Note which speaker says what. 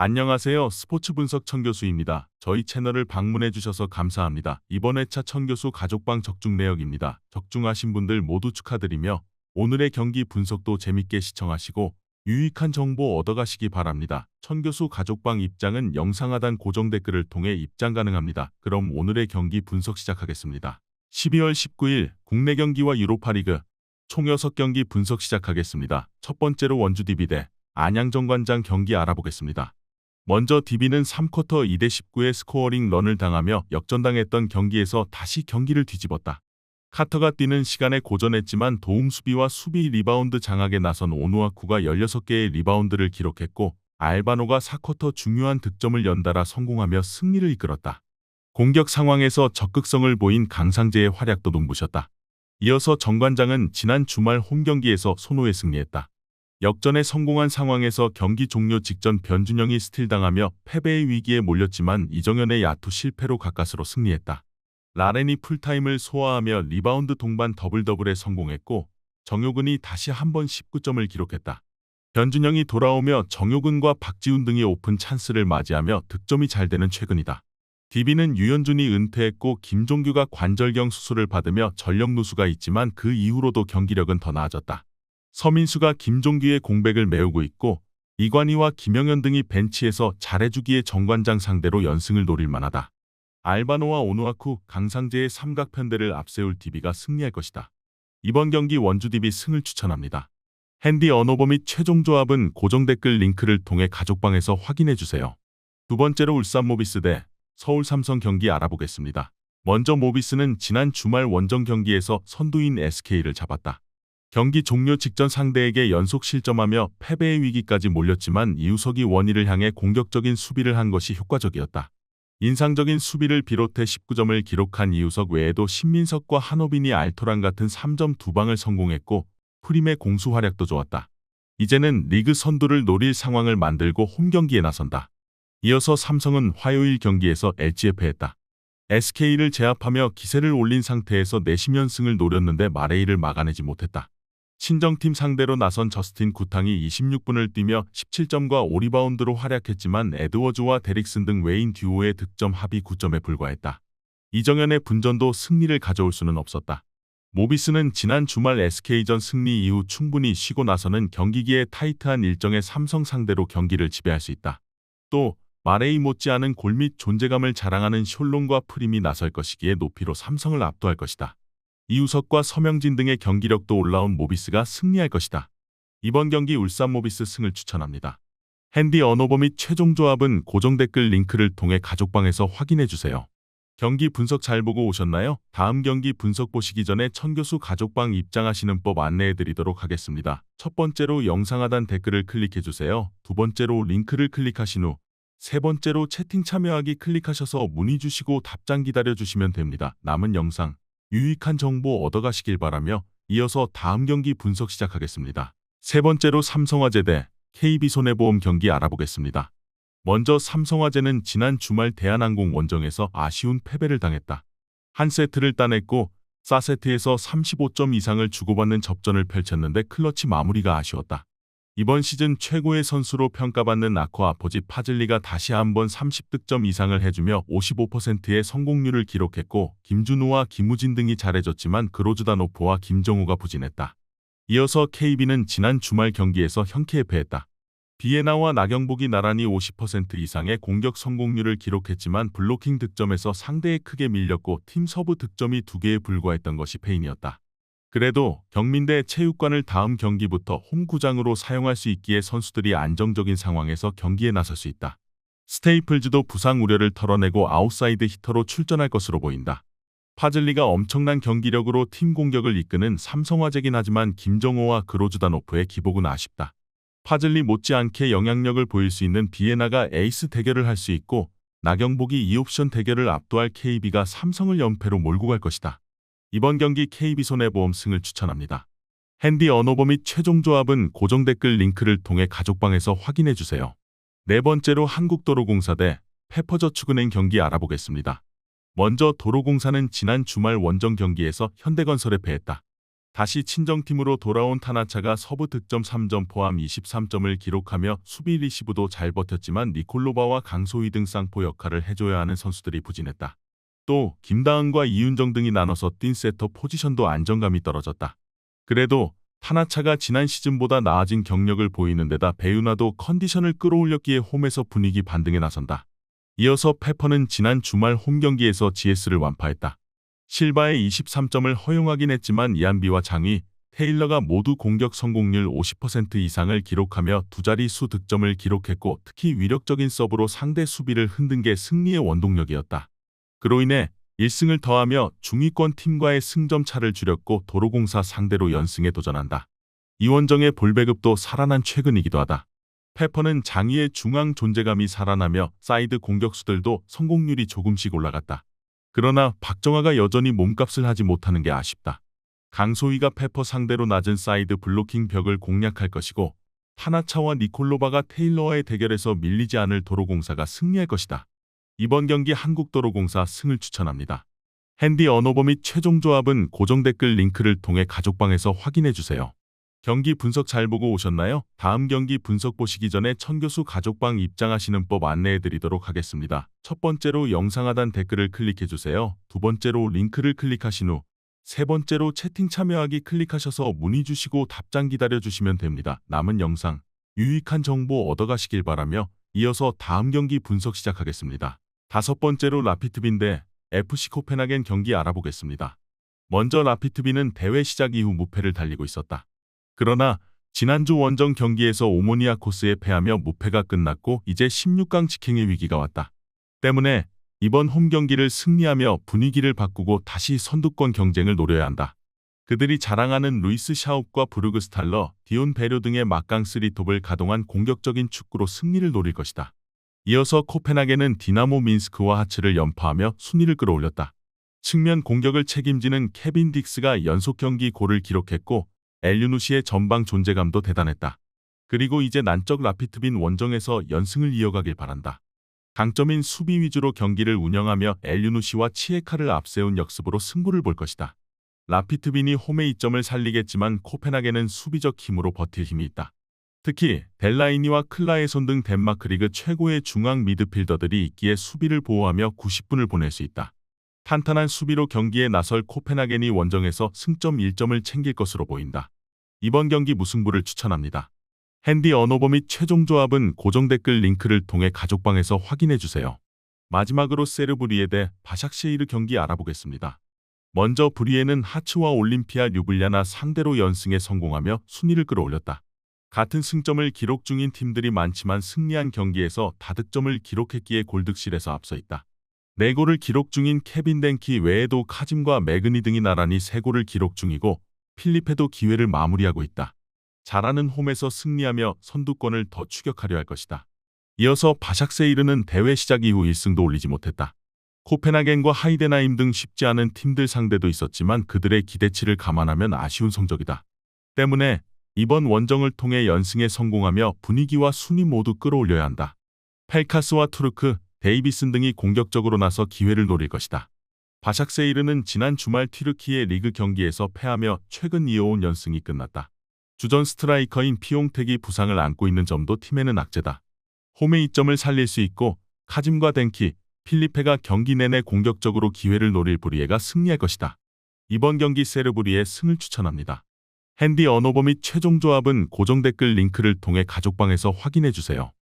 Speaker 1: 안녕하세요. 스포츠 분석 천교수입니다. 저희 채널을 방문해 주셔서 감사합니다. 이번 회차 천교수 가족방 적중 내역입니다. 적중하신 분들 모두 축하드리며 오늘의 경기 분석도 재밌게 시청하시고 유익한 정보 얻어가시기 바랍니다. 천교수 가족방 입장은 영상 하단 고정 댓글을 통해 입장 가능합니다. 그럼 오늘의 경기 분석 시작하겠습니다. 12월 19일 국내 경기와 유로파리그 총 6경기 분석 시작하겠습니다. 첫 번째로 원주 DB 대 안양정관장 경기 알아보겠습니다. 먼저 DB는 3쿼터 2대 19의 스코어링 런을 당하며 역전당했던 경기에서 다시 경기를 뒤집었다. 카터가 뛰는 시간에 고전했지만 도움 수비와 수비 리바운드 장악에 나선 오누아쿠가 16개의 리바운드를 기록했고 알바노가 4쿼터 중요한 득점을 연달아 성공하며 승리를 이끌었다. 공격 상황에서 적극성을 보인 강상재의 활약도 눈부셨다. 이어서 정관장은 지난 주말 홈경기에서 손호에 승리했다. 역전에 성공한 상황에서 경기 종료 직전 변준영이 스틸당하며 패배의 위기에 몰렸지만 이정현의 야투 실패로 가까스로 승리했다. 라렌이 풀타임을 소화하며 리바운드 동반 더블더블에 성공했고 정효근이 다시 한번 19점을 기록했다. 변준영이 돌아오며 정효근과 박지훈 등이 오픈 찬스를 맞이하며 득점이 잘 되는 최근이다. DB는 유현준이 은퇴했고 김종규가 관절경 수술을 받으며 전력 누수가 있지만 그 이후로도 경기력은 더 나아졌다. 서민수가 김종규의 공백을 메우고 있고 이관희와 김영현 등이 벤치에서 잘해주기에 정관장 상대로 연승을 노릴 만하다. 알바노와 오누아쿠, 강상재의 삼각편대를 앞세울 DB가 승리할 것이다. 이번 경기 원주 DB 승을 추천합니다. 핸디 언어버 및 최종 조합은 고정 댓글 링크를 통해 가족방에서 확인해주세요. 두 번째로 울산 모비스 대 서울 삼성 경기 알아보겠습니다. 먼저 모비스는 지난 주말 원정 경기에서 선두인 SK를 잡았다. 경기 종료 직전 상대에게 연속 실점하며 패배의 위기까지 몰렸지만 이우석이 원희를 향해 공격적인 수비를 한 것이 효과적이었다. 인상적인 수비를 비롯해 19점을 기록한 이우석 외에도 신민석과 한호빈이 알토란 같은 3점 2방을 성공했고 프림의 공수 활약도 좋았다. 이제는 리그 선두를 노릴 상황을 만들고 홈경기에 나선다. 이어서 삼성은 화요일 경기에서 LG에 패했다. SK를 제압하며 기세를 올린 상태에서 내심연승을 노렸는데 마레이를 막아내지 못했다. 친정팀 상대로 나선 저스틴 구탕이 26분을 뛰며 17점과 5리바운드로 활약했지만 에드워즈와 데릭슨 등 외인 듀오의 득점 합이 9점에 불과했다. 이정현의 분전도 승리를 가져올 수는 없었다. 모비스는 지난 주말 SK전 승리 이후 충분히 쉬고 나서는 경기기에 타이트한 일정의 삼성 상대로 경기를 지배할 수 있다. 또 마레이 못지않은 골 및 존재감을 자랑하는 숄론과 프림이 나설 것이기에 높이로 삼성을 압도할 것이다. 이우석과 서명진 등의 경기력도 올라온 모비스가 승리할 것이다. 이번 경기 울산 모비스 승을 추천합니다. 핸디 언어버 및 최종 조합은 고정 댓글 링크를 통해 가족방에서 확인해주세요. 경기 분석 잘 보고 오셨나요? 다음 경기 분석 보시기 전에 천교수 가족방 입장하시는 법 안내해드리도록 하겠습니다. 첫 번째로 영상 하단 댓글을 클릭해주세요. 두 번째로 링크를 클릭하신 후 세 번째로 채팅 참여하기 클릭하셔서 문의 주시고 답장 기다려주시면 됩니다. 남은 영상 유익한 정보 얻어가시길 바라며 이어서 다음 경기 분석 시작하겠습니다. 세 번째로 삼성화재 대 KB손해보험 경기 알아보겠습니다. 먼저 삼성화재는 지난 주말 대한항공 원정에서 아쉬운 패배를 당했다. 한 세트를 따냈고 4세트에서 35점 이상을 주고받는 접전을 펼쳤는데 클러치 마무리가 아쉬웠다. 이번 시즌 최고의 선수로 평가받는 아쿠아포지 파즐리가 다시 한번 30득점 이상을 해주며 55%의 성공률을 기록했고 김준우와 김우진 등이 잘해줬지만 그로즈다노프와 김정우가 부진했다. 이어서 KB는 지난 주말 경기에서 형쾌에 패했다. 비에나와 나경복이 나란히 50% 이상의 공격 성공률을 기록했지만 블로킹 득점에서 상대에 크게 밀렸고 팀 서브 득점이 2개에 불과했던 것이 패인이었다. 그래도 경민대 체육관을 다음 경기부터 홈구장으로 사용할 수 있기에 선수들이 안정적인 상황에서 경기에 나설 수 있다. 스테이플즈도 부상 우려를 털어내고 아웃사이드 히터로 출전할 것으로 보인다. 파즐리가 엄청난 경기력으로 팀 공격을 이끄는 삼성화재긴 하지만 김정호와 그로즈다노프의 기복은 아쉽다. 파즐리 못지않게 영향력을 보일 수 있는 비에나가 에이스 대결을 할 수 있고 나경복이 2옵션 대결을 압도할 KB가 삼성을 연패로 몰고 갈 것이다. 이번 경기 KB손해보험 승을 추천합니다. 핸디 언어버 및 최종 조합은 고정 댓글 링크를 통해 가족방에서 확인해주세요. 네 번째로 한국도로공사 대 페퍼저축은행 경기 알아보겠습니다. 먼저 도로공사는 지난 주말 원정 경기에서 현대건설에 패했다. 다시 친정팀으로 돌아온 타나차가 서브 득점 3점 포함 23점을 기록하며 수비 리시브도 잘 버텼지만 니콜로바와 강소희 등 쌍포 역할을 해줘야 하는 선수들이 부진했다. 또 김다은과 이윤정 등이 나눠서 뛴 세터 포지션도 안정감이 떨어졌다. 그래도 타나차가 지난 시즌보다 나아진 경력을 보이는 데다 배윤아도 컨디션을 끌어올렸기에 홈에서 분위기 반등에 나선다. 이어서 페퍼는 지난 주말 홈 경기에서 GS를 완파했다. 실바의 23점을 허용하긴 했지만 이한비와 장희, 테일러가 모두 공격 성공률 50% 이상을 기록하며 두 자릿수 득점을 기록했고 특히 위력적인 서브로 상대 수비를 흔든 게 승리의 원동력이었다. 그로 인해 1승을 더하며 중위권 팀과의 승점 차를 줄였고 도로공사 상대로 연승에 도전한다. 이원정의 볼 배급도 살아난 최근이기도 하다. 페퍼는 장희의 중앙 존재감이 살아나며 사이드 공격수들도 성공률이 조금씩 올라갔다. 그러나 박정아가 여전히 몸값을 하지 못하는 게 아쉽다. 강소희가 페퍼 상대로 낮은 사이드 블로킹 벽을 공략할 것이고 타나차와 니콜로바가 테일러와의 대결에서 밀리지 않을 도로공사가 승리할 것이다. 이번 경기 한국도로공사 승을 추천합니다. 핸디 언어버 및 최종 조합은 고정 댓글 링크를 통해 가족방에서 확인해주세요. 경기 분석 잘 보고 오셨나요? 다음 경기 분석 보시기 전에 천교수 가족방 입장하시는 법 안내해드리도록 하겠습니다. 첫 번째로 영상 하단 댓글을 클릭해주세요. 두 번째로 링크를 클릭하신 후 세 번째로 채팅 참여하기 클릭하셔서 문의 주시고 답장 기다려주시면 됩니다. 남은 영상 유익한 정보 얻어가시길 바라며 이어서 다음 경기 분석 시작하겠습니다. 다섯 번째로 라피트비인데 FC 코펜하겐 경기 알아보겠습니다. 먼저 라피트비는 대회 시작 이후 무패를 달리고 있었다. 그러나 지난주 원정 경기에서 오모니아코스에 패하며 무패가 끝났고 이제 16강 직행의 위기가 왔다. 때문에 이번 홈 경기를 승리하며 분위기를 바꾸고 다시 선두권 경쟁을 노려야 한다. 그들이 자랑하는 루이스 샤웁과 브루그스탈러, 디온 베료 등의 막강 3톱을 가동한 공격적인 축구로 승리를 노릴 것이다. 이어서 코펜하겐은 디나모 민스크와 하츠를 연파하며 순위를 끌어올렸다. 측면 공격을 책임지는 케빈 딕스가 연속 경기 골을 기록했고 엘유누시의 전방 존재감도 대단했다. 그리고 이제 난적 라피트빈 원정에서 연승을 이어가길 바란다. 강점인 수비 위주로 경기를 운영하며 엘유누시와 치에카를 앞세운 역습으로 승부를 볼 것이다. 라피트빈이 홈의 이점을 살리겠지만 코펜하겐은 수비적 힘으로 버틸 힘이 있다. 특히 델라이니와 클라에손 등 덴마크 리그 최고의 중앙 미드필더들이 있기에 수비를 보호하며 90분을 보낼 수 있다. 탄탄한 수비로 경기에 나설 코펜하겐이 원정에서 승점 1점을 챙길 것으로 보인다. 이번 경기 무승부를 추천합니다. 핸디 언어버 및 최종 조합은 고정 댓글 링크를 통해 가족방에서 확인해주세요. 마지막으로 세르브리에 대 바샥셰이르 경기 알아보겠습니다. 먼저 브리에는 하츠와 올림피아 류블리아나 상대로 연승에 성공하며 순위를 끌어올렸다. 같은 승점을 기록 중인 팀들이 많지만 승리한 경기에서 다득점을 기록했기에 골득실에서 앞서 있다. 4골을 기록 중인 케빈 덴키 외에도 카짐과 매그니 등이 나란히 3골을 기록 중이고 필리페도 기회를 마무리하고 있다. 잘하는 홈에서 승리하며 선두권을 더 추격하려 할 것이다. 이어서 바샥세이르는 대회 시작 이후 1승도 올리지 못했다. 코펜하겐과 하이덴하임 등 쉽지 않은 팀들 상대도 있었지만 그들의 기대치를 감안하면 아쉬운 성적이다. 때문에 이번 원정을 통해 연승에 성공하며 분위기와 순위 모두 끌어올려야 한다. 펠카스와 투르크, 데이비슨 등이 공격적으로 나서 기회를 노릴 것이다. 바샥세이르는 지난 주말 튀르키예 리그 경기에서 패하며 최근 이어온 연승이 끝났다. 주전 스트라이커인 피용택이 부상을 안고 있는 점도 팀에는 악재다. 홈의 이점을 살릴 수 있고 카짐과 덴키, 필리페가 경기 내내 공격적으로 기회를 노릴 브리에가 승리할 것이다. 이번 경기 세르브리의 승을 추천합니다. 핸디 언어버 및 최종 조합은 고정 댓글 링크를 통해 가족방에서 확인해주세요.